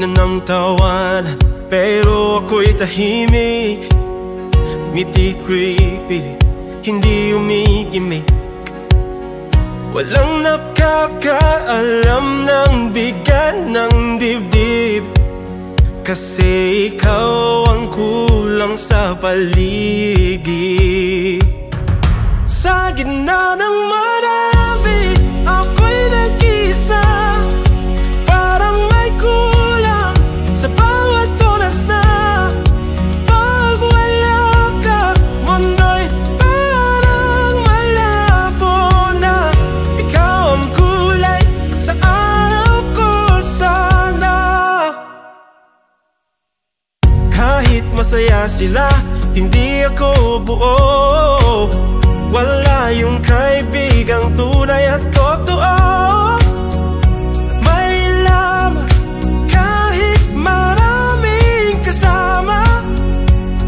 na ng tawan, pero ako'y tahimik. Ngiti ko'y pilit, hindi umigimik. Walang nakakaalam ng bigat ng dibdib, kasi ikaw ang kulang sa paligid. Sa gitna ng marami, ako'y nag-isa. Parang may kulang sa bawat oras na. Pag wala ka, mundo'y parang malabo na. Ikaw ang kulay sa araw ko sana. Kahit masaya sila, hindi ako buo. Wala yung kaibigang tunay at totoo. May lamang kahit maraming kasama.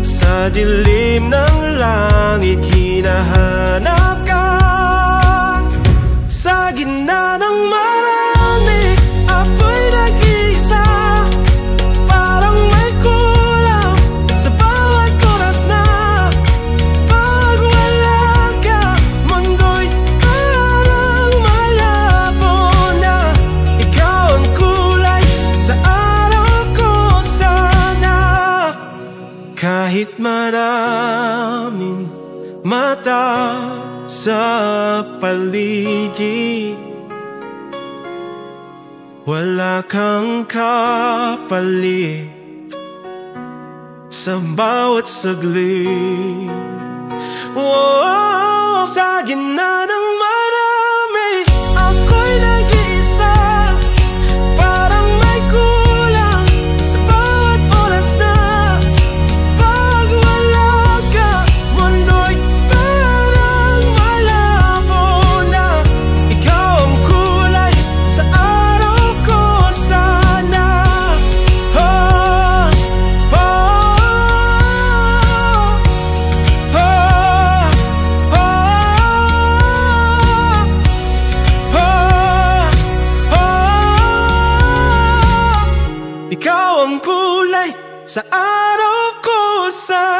Sa dilim ng langit hinahanap ka. Sa gitna ng marami, ako'y nag-isa. Parang may kulang sa bawat oras na. Pag wala ka, mundo'y parang malabo na. Ikaw ang kulay sa araw ko sana. Kahit maraming mata sa paligid, wala kang kapalit sa bawat saglit. Oh, sa gitna ng marami, ako'y nag-iisa. Parang may kulang sa bawat oras na. Pag wala ka, mundo'y parang malabo na. Ikaw ang kulay sa araw ko sana. Oh, oh, oh, oh, oh. Ikaw ang kulay sa araw ko sana.